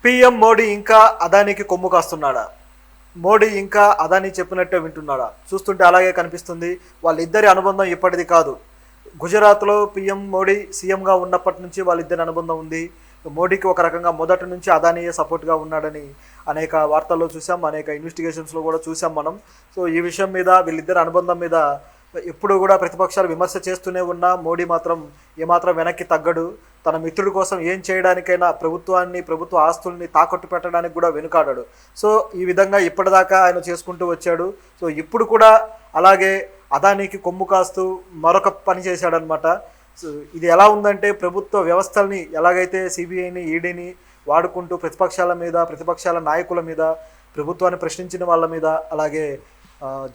PM Modi ఇంకా అదానికి కొమ్ము కాస్తున్నాడా? మోడీ ఇంకా అదాని చెప్పినట్టే వింటున్నాడా? చూస్తుంటే అలాగే కనిపిస్తుంది. వాళ్ళిద్దరి అనుబంధం ఇప్పటిది కాదు. గుజరాత్లో పీఎం మోడీ సీఎంగా ఉన్నప్పటి నుంచి వాళ్ళిద్దరి అనుబంధం ఉంది. మోడీకి ఒక రకంగా మొదటి నుంచి అదానియే సపోర్ట్గా ఉన్నాడని అనేక వార్తల్లో చూసాం, అనేక ఇన్వెస్టిగేషన్స్లో కూడా చూసాం మనం. సో ఈ విషయం మీద, వీళ్ళిద్దరి అనుబంధం మీద ఎప్పుడు కూడా ప్రతిపక్షాలు విమర్శ చేస్తూనే ఉన్నా మోడీ మాత్రం ఏమాత్రం వెనక్కి తగ్గడు. తన మిత్రుడి కోసం ఏం చేయడానికైనా ప్రభుత్వాన్ని, ప్రభుత్వ ఆస్తుల్ని తాకట్టు పెట్టడానికి కూడా వెనుకాడాడు. సో ఈ విధంగా ఇప్పటిదాకా ఆయన చేసుకుంటూ వచ్చాడు. సో ఇప్పుడు కూడా అలాగే అదానికి కొమ్ము కాస్తూ మరొక పని చేశాడనమాట. సో ఇది ఎలా ఉందంటే, ప్రభుత్వ వ్యవస్థల్ని ఎలాగైతే సిబిఐని, ఈడీని వాడుకుంటూ ప్రతిపక్షాల నాయకుల మీద, ప్రభుత్వాన్ని ప్రశ్నించిన వాళ్ళ మీద, అలాగే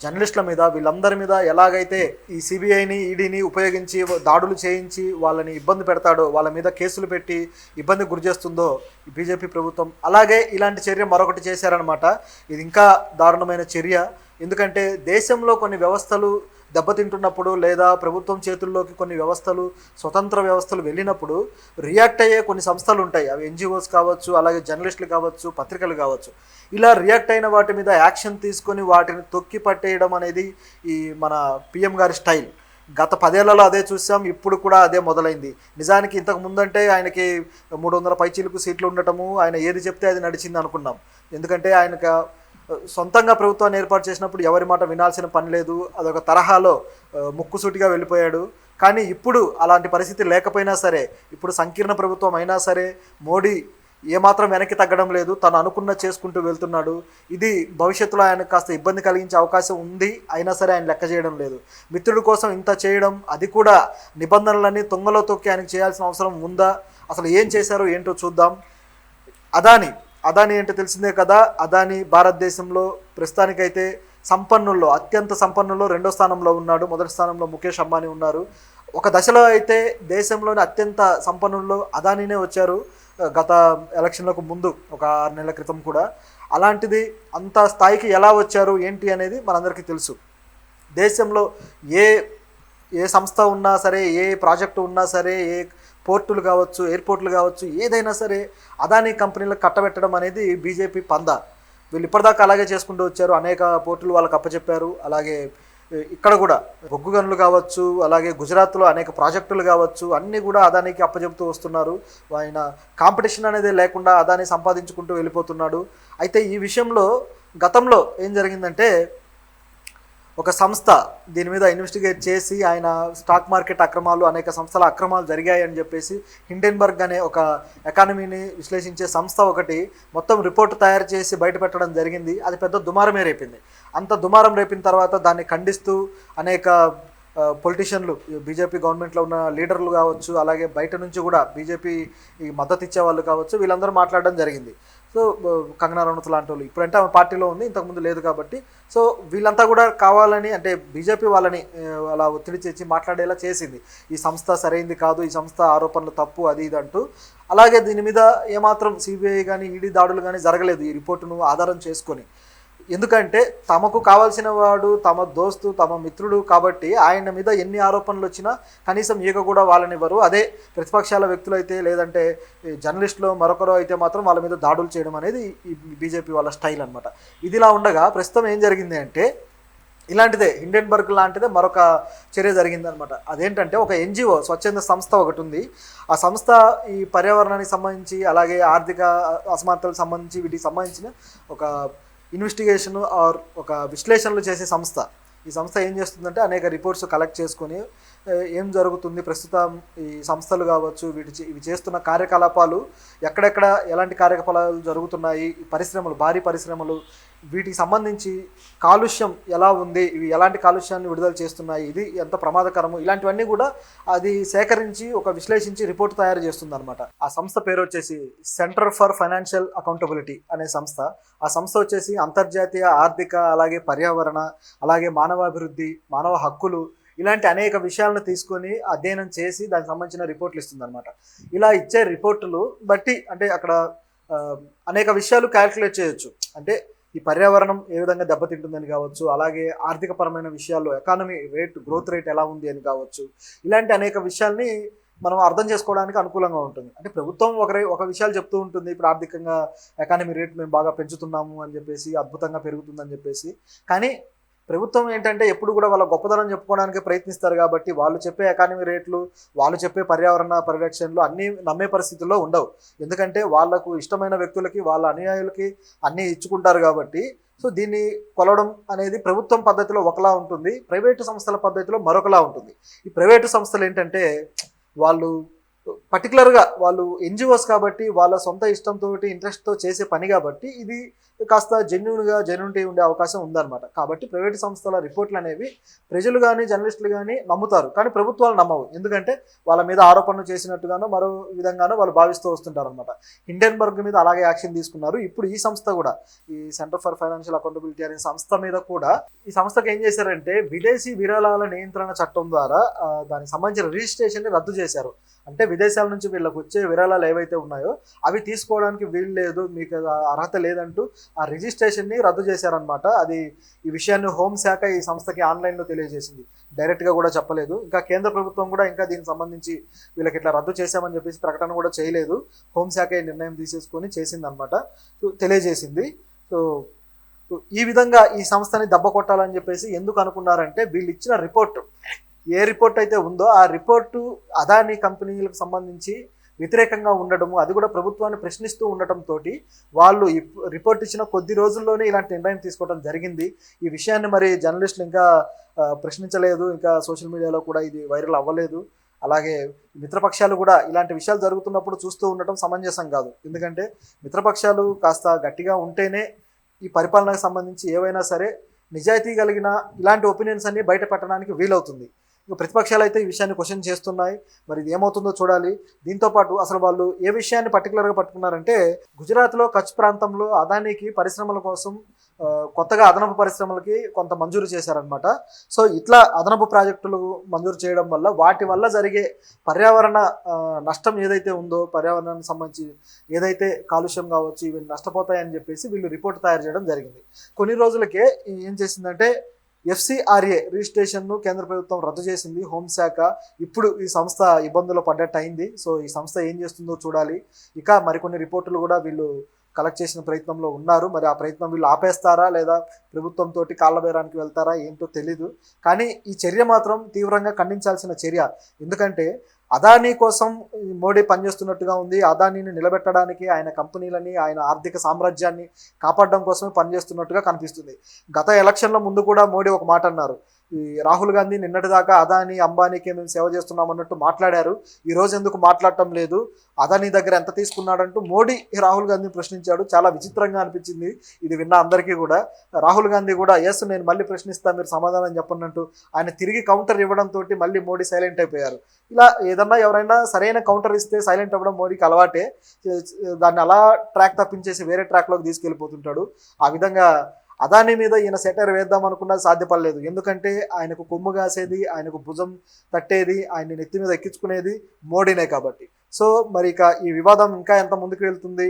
జర్నలిస్టుల మీద, వీళ్ళందరి మీద ఎలాగైతే ఈ సిబిఐని, ఈడీని ఉపయోగించి దాడులు చేయించి వాళ్ళని ఇబ్బంది పెడతాడో, వాళ్ళ మీద కేసులు పెట్టి ఇబ్బంది గురి చేస్తుందో ఈ బీజేపీ ప్రభుత్వం, అలాగే ఇలాంటి చర్య మరొకటి చేశారనమాట. ఇది ఇంకా దారుణమైన చర్య. ఎందుకంటే దేశంలో కొన్ని వ్యవస్థలు దెబ్బతింటున్నప్పుడు, లేదా ప్రభుత్వం చేతుల్లోకి కొన్ని వ్యవస్థలు, స్వతంత్ర వ్యవస్థలు వెళ్ళినప్పుడు రియాక్ట్ అయ్యే కొన్ని సంస్థలు ఉంటాయి. అవి ఎన్జిఓస్ కావచ్చు, అలాగే జర్నలిస్టులు కావచ్చు, పత్రికలు కావచ్చు. ఇలా రియాక్ట్ అయిన వాటి మీద యాక్షన్ తీసుకొని వాటిని తొక్కి పట్టేయడం అనేది ఈ మన పిఎం గారి స్టైల్. గత 10 ఏళ్లలో అదే చూసాం, ఇప్పుడు కూడా అదే మొదలైంది. నిజానికి ఇంతకు ముందంటే ఆయనకి 300 పైచీలకు సీట్లు ఉండటము, ఆయన ఏది చెప్తే అది నడిచింది అనుకున్నాం. ఎందుకంటే ఆయనకు సొంతంగా ప్రభుత్వాన్ని ఏర్పాటు చేసినప్పుడు ఎవరి మాట వినాల్సిన పని లేదు, అదొక తరహాలో ముక్కుసూటిగా వెళ్ళిపోయాడు. కానీ ఇప్పుడు అలాంటి పరిస్థితి లేకపోయినా సరే, ఇప్పుడు సంకీర్ణ ప్రభుత్వం అయినా సరే మోడీ ఏమాత్రం వెనక్కి తగ్గడం లేదు, తను అనుకున్న చేసుకుంటూ వెళ్తున్నాడు. ఇది భవిష్యత్తులో ఆయనకు కాస్త ఇబ్బంది కలిగించే అవకాశం ఉంది, అయినా సరే ఆయన లెక్క చేయడం లేదు. మిత్రుడి కోసం ఇంత చేయడం, అది కూడా నిబంధనలన్నీ తొంగలో తొక్కి ఆయనకు చేయాల్సిన అవసరం ఉందా? అసలు ఏం చేశారో ఏంటో చూద్దాం. అదాని అంటే తెలిసిందే కదా. అదాని భారతదేశంలో ప్రస్తుతానికైతే సంపన్నుల్లో, అత్యంత సంపన్నుల్లో 2వ స్థానంలో ఉన్నాడు. మొదటి స్థానంలో ముఖేష్ అంబానీ ఉన్నారు. ఒక దశలో అయితే దేశంలోని అత్యంత సంపన్నుల్లో అదానీనే వచ్చారు, గత ఎలక్షన్లకు ముందు ఒక 6 నెలల క్రితం కూడా. అలాంటిది అంత స్థాయికి ఎలా వచ్చారు ఏంటి అనేది మనందరికీ తెలుసు. దేశంలో ఏ సంస్థ ఉన్నా సరే, ఏ ప్రాజెక్టు ఉన్నా సరే, ఏ పోర్టులు కావచ్చు, ఎయిర్పోర్ట్లు కావచ్చు, ఏదైనా సరే అదానీ కంపెనీలకు కట్టబెట్టడం అనేది బీజేపీ పందా. వీళ్ళు ఇప్పటిదాకా అలాగే చేసుకుంటూ వచ్చారు. అనేక పోర్టులు వాళ్ళకి అప్పచెప్పారు. అలాగే ఇక్కడ కూడా బొగ్గు గనులు కావచ్చు, అలాగే గుజరాత్లో అనేక ప్రాజెక్టులు కావచ్చు, అన్నీ కూడా అదానికి అప్పచెప్తూ వస్తున్నారు. ఆయన కాంపిటీషన్ అనేది లేకుండా అదాని సంపాదించుకుంటూ వెళ్ళిపోతున్నాడు. అయితే ఈ విషయంలో గతంలో ఏం జరిగిందంటే, ఒక సంస్థ దీని మీద ఇన్వెస్టిగేట్ చేసి ఆయన స్టాక్ మార్కెట్ అక్రమాలు, అనేక సంస్థల అక్రమాలు జరిగాయని చెప్పేసి హిండెన్బర్గ్ అనే ఒక ఎకానమీని విశ్లేషించే సంస్థ ఒకటి మొత్తం రిపోర్ట్ తయారు చేసి బయటపెట్టడం జరిగింది. అది పెద్ద దుమారమే రేపింది. అంత దుమారం రేపిన తర్వాత దాన్ని ఖండిస్తూ అనేక పొలిటీషియన్లు, బీజేపీ గవర్నమెంట్లో ఉన్న లీడర్లు కావచ్చు, అలాగే బయట నుంచి కూడా బీజేపీ మద్దతు ఇచ్చే వాళ్ళు కావచ్చు, వీళ్ళందరూ మాట్లాడడం జరిగింది. సో కంగనా రనౌత్ లాంటి వాళ్ళు, ఇప్పుడంటే ఆమె పార్టీలో ఉంది, ఇంతకుముందు లేదు కాబట్టి. సో వీళ్ళంతా కూడా కావాలని, అంటే బీజేపీ వాళ్ళని అలా ఒత్తిడి చేసి మాట్లాడేలా చేసింది. ఈ సంస్థ సరైంది కాదు, ఈ సంస్థ ఆరోపణలు తప్పు, అది ఇది అంటూ. అలాగే దీని మీద ఏమాత్రం సిబిఐ కానీ, ఈడీ దాడులు కానీ జరగలేదు ఈ రిపోర్టును ఆధారం చేసుకొని. ఎందుకంటే తమకు కావాల్సిన వాడు తమ దోస్తు, తమ మిత్రుడు కాబట్టి ఆయన మీద ఎన్ని ఆరోపణలు వచ్చినా కనీసం ఈగ కూడా వాళ్ళనివ్వరు. అదే ప్రతిపక్షాల వ్యక్తులైతే, లేదంటే జర్నలిస్టులు మరొకరు అయితే మాత్రం వాళ్ళ మీద దాడులు చేయడం అనేది ఈ బీజేపీ వాళ్ళ స్టైల్ అనమాట. ఇదిలా ఉండగా ప్రస్తుతం ఏం జరిగింది అంటే, ఇలాంటిదే హిండెన్బర్గ్ లాంటిదే మరొక చర్య జరిగిందనమాట. అదేంటంటే, ఒక ఎన్జిఓ, స్వచ్ఛంద సంస్థ ఒకటి ఉంది. ఆ సంస్థ ఈ పర్యావరణానికి సంబంధించి, అలాగే ఆర్థిక అసమానతలకు సంబంధించి, వీటికి సంబంధించిన ఒక ఇన్వెస్టిగేషన్ ఆర్ ఒక విశ్లేషణలు చేసే సంస్థ. ఈ సంస్థ ఏం చేస్తుందంటే, అనేక రిపోర్ట్స్ కలెక్ట్ చేసుకొని ఏం జరుగుతుంది ప్రస్తుతం, ఈ సంస్థలు కావచ్చు, ఇవి చేస్తున్న కార్యకలాపాలు ఎక్కడెక్కడ ఎలాంటి కార్యకలాపాలు జరుగుతున్నాయి, ఈ పరిశ్రమలు, భారీ పరిశ్రమలు, వీటికి సంబంధించి కాలుష్యం ఎలా ఉంది, ఇవి ఎలాంటి కాలుష్యాన్ని విడుదల చేస్తున్నాయి, ఇది ఎంత ప్రమాదకరము, ఇలాంటివన్నీ కూడా అది సేకరించి ఒక విశ్లేషించి రిపోర్ట్ తయారు చేస్తుంది అనమాట. ఆ సంస్థ పేరు వచ్చేసి సెంటర్ ఫర్ ఫైనాన్షియల్ అకౌంటబిలిటీ అనే సంస్థ. ఆ సంస్థ వచ్చేసి అంతర్జాతీయ ఆర్థిక, అలాగే పర్యావరణ, అలాగే మానవాభివృద్ధి, మానవ హక్కులు, ఇలాంటి అనేక విషయాలను తీసుకొని అధ్యయనం చేసి దానికి సంబంధించిన రిపోర్ట్లు ఇస్తుంది అనమాట. ఇలా ఇచ్చే రిపోర్టులు బట్టి, అంటే అక్కడ అనేక విషయాలు క్యాల్కులేట్ చేయొచ్చు. అంటే ఈ పర్యావరణం ఏ విధంగా దెబ్బతింటుందని కావచ్చు, అలాగే ఆర్థిక పరమైన విషయాల్లో ఎకానమీ రేట్, గ్రోత్ రేట్ ఎలా ఉంది అని కావచ్చు, ఇలాంటి అనేక విషయాల్ని మనం అర్థం చేసుకోవడానికి అనుకూలంగా ఉంటుంది. అంటే ప్రభుత్వం ఒక విషయాలు చెప్తూ ఉంటుంది. ఇప్పుడు ఆర్థికంగా ఎకానమీ రేట్ మేము బాగా పెంచుతున్నాము అని చెప్పేసి, అద్భుతంగా పెరుగుతుందని చెప్పేసి. కానీ ప్రభుత్వం ఏంటంటే ఎప్పుడు కూడా వాళ్ళ గొప్పదనం చెప్పుకోవడానికి ప్రయత్నిస్తారు కాబట్టి వాళ్ళు చెప్పే ఎకానమీ రేట్లు, వాళ్ళు చెప్పే పర్యావరణ పరిరక్షణలు అన్నీ నమ్మే పరిస్థితుల్లో ఉండవు. ఎందుకంటే వాళ్ళకు ఇష్టమైన వ్యక్తులకి, వాళ్ళ అనుయాయులకి అన్నీ ఇచ్చుకుంటారు కాబట్టి. సో దీన్ని కొలవడం అనేది ప్రభుత్వం పద్ధతిలో ఒకలా ఉంటుంది, ప్రైవేటు సంస్థల పద్ధతిలో మరొకలా ఉంటుంది. ఈ ప్రైవేటు సంస్థలు ఏంటంటే వాళ్ళు పర్టికులర్గా వాళ్ళు ఎన్జిఓస్ కాబట్టి వాళ్ళ సొంత ఇష్టంతో ఇంట్రెస్ట్తో చేసే పని కాబట్టి ఇది కాస్త జెన్యునిటీ ఉండే అవకాశం ఉందన్నమాట. కాబట్టి ప్రైవేటు సంస్థల రిపోర్ట్లు అనేవి ప్రజలు కానీ జర్నలిస్టులు కానీ నమ్ముతారు, కానీ ప్రభుత్వాలు నమ్మవు. ఎందుకంటే వాళ్ళ మీద ఆరోపణలు చేసినట్టుగానో మరో విధంగానో వాళ్ళు భావిస్తూ వస్తుంటారు అనమాట. హిండెన్బర్గ్ మీద అలాగే యాక్షన్ తీసుకున్నారు. ఇప్పుడు ఈ సంస్థ కూడా, ఈ సెంటర్ ఫర్ ఫైనాన్షియల్ అకౌంటబిలిటీ అనే సంస్థ మీద కూడా, ఈ సంస్థకు ఏం చేశారంటే విదేశీ విరాళాల నియంత్రణ చట్టం ద్వారా దానికి సంబంధించిన రిజిస్ట్రేషన్ని రద్దు చేశారు. అంటే విదేశాల నుంచి వీళ్ళకి వచ్చే విరాళాలు ఏవైతే ఉన్నాయో అవి తీసుకోవడానికి వీలు లేదు, మీకు అర్హత లేదంటూ ఆ రిజిస్ట్రేషన్ని రద్దు చేశారనమాట. అది ఈ విషయాన్ని హోంశాఖ ఈ సంస్థకి ఆన్లైన్లో తెలియజేసింది, డైరెక్ట్గా కూడా చెప్పలేదు. ఇంకా కేంద్ర ప్రభుత్వం కూడా ఇంకా దీనికి సంబంధించి వీళ్ళకి ఇట్లా రద్దు చేశామని చెప్పేసి ప్రకటన కూడా చేయలేదు. హోంశాఖ ఈ నిర్ణయం తీసేసుకొని చేసిందనమాట, తెలియజేసింది. సో ఈ విధంగా ఈ సంస్థని దెబ్బ కొట్టాలని చెప్పేసి ఎందుకు అనుకున్నారంటే వీళ్ళు ఇచ్చిన రిపోర్టు, ఏ రిపోర్ట్ అయితే ఉందో ఆ రిపోర్టు అదానీ కంపెనీలకు సంబంధించి వ్యతిరేకంగా ఉండడము, అది కూడా ప్రభుత్వాన్ని ప్రశ్నిస్తూ ఉండటంతో వాళ్ళు రిపోర్ట్ ఇచ్చిన కొద్ది రోజుల్లోనే ఇలాంటి నిర్ణయం తీసుకోవడం జరిగింది. ఈ విషయాన్ని మరి జర్నలిస్టులు ఇంకా ప్రశ్నించలేదు, ఇంకా సోషల్ మీడియాలో కూడా ఇది వైరల్ అవ్వలేదు. అలాగే మిత్రపక్షాలు కూడా ఇలాంటి విషయాలు జరుగుతున్నప్పుడు చూస్తూ ఉండటం సమంజసం కాదు. ఎందుకంటే మిత్రపక్షాలు కాస్త గట్టిగా ఉంటేనే ఈ పరిపాలనకు సంబంధించి ఏవైనా సరే నిజాయితీ కలిగిన ఇలాంటి ఒపీనియన్స్ అన్ని బయట పెట్టడానికి వీలవుతుంది. ఇక ప్రతిపక్షాలు అయితే ఈ విషయాన్ని క్వశ్చన్ చేస్తున్నాయి. మరి ఇది ఏమవుతుందో చూడాలి. దీంతోపాటు అసలు వాళ్ళు ఏ విషయాన్ని పర్టికులర్గా పట్టుకున్నారంటే గుజరాత్లో కచ్ ప్రాంతంలో అదానీకి పరిశ్రమల కోసం కొత్తగా అదనపు పరిశ్రమలకి కొంత మంజూరు చేశారనమాట. సో ఇట్లా అదనపు ప్రాజెక్టులు మంజూరు చేయడం వల్ల వాటి వల్ల జరిగే పర్యావరణ నష్టం ఏదైతే ఉందో, పర్యావరణానికి సంబంధించి ఏదైతే కాలుష్యం కావచ్చు ఇవి నష్టపోతాయని చెప్పేసి వీళ్ళు రిపోర్ట్ తయారు చేయడం జరిగింది. కొన్ని రోజులకే ఏం చేసిందంటే ఎఫ్సిఆర్ఏ రిజిస్ట్రేషన్ను కేంద్ర ప్రభుత్వం రద్దు చేసింది హోంశాఖ. ఇప్పుడు ఈ సంస్థ ఇబ్బందులు పడ్డట్టు అయింది. సో ఈ సంస్థ ఏం చేస్తుందో చూడాలి. ఇక మరికొన్ని రిపోర్టులు కూడా వీళ్ళు కలెక్ట్ చేసిన ప్రయత్నంలో ఉన్నారు. మరి ఆ ప్రయత్నం వీళ్ళు ఆపేస్తారా లేదా ప్రభుత్వంతో కాళ్ళబేరానికి వెళ్తారా ఏంటో తెలీదు. కానీ ఈ చర్య మాత్రం తీవ్రంగా ఖండించాల్సిన చర్య. ఎందుకంటే అదానీ కోసం మోడీ పనిచేస్తున్నట్టుగా ఉంది. అదానీని నిలబెట్టడానికి, ఆయన కంపెనీలని, ఆయన ఆర్థిక సామ్రాజ్యాన్ని కాపాడడం కోసమే పనిచేస్తున్నట్టుగా కనిపిస్తుంది. గత ఎలక్షన్ల ముందు కూడా మోడీ ఒక మాట అన్నారు. ఈ రాహుల్ గాంధీ నిన్నటిదాకా అదానీ అంబానీకే మేము సేవ చేస్తున్నాం అన్నట్టు మాట్లాడారు. ఈ రోజు ఎందుకు మాట్లాడటం లేదు, అదానీ దగ్గర ఎంత తీసుకున్నాడంటూ మోడీ రాహుల్ గాంధీని ప్రశ్నించాడు. చాలా విచిత్రంగా అనిపించింది ఇది విన్న అందరికీ కూడా. రాహుల్ గాంధీ కూడా ఎస్ నేను మళ్ళీ ప్రశ్నిస్తా, మీరు సమాధానం చెప్పన్నట్టు ఆయన తిరిగి కౌంటర్ ఇవ్వడంతో మళ్ళీ మోడీ సైలెంట్ అయిపోయారు. ఇలా ఏదన్నా ఎవరైనా సరైన కౌంటర్ ఇస్తే సైలెంట్ అవ్వడం మోడీకి అలవాటే. దాన్ని అలా ట్రాక్ తప్పించేసి వేరే ట్రాక్లోకి తీసుకెళ్ళిపోతుంటాడు. ఆ విధంగా అదానీ మీద ఈయన సెటైర్ వేద్దాం అనుకున్నది సాధ్యపడలేదు. ఎందుకంటే ఆయనకు కొమ్ము కాసేది, ఆయనకు భుజం తట్టేది, ఆయన్ని నెత్తి మీద ఎక్కించుకునేది మోడీనే కాబట్టి. సో మరి ఇక ఈ వివాదం ఇంకా ఎంత ముందుకు వెళ్తుంది,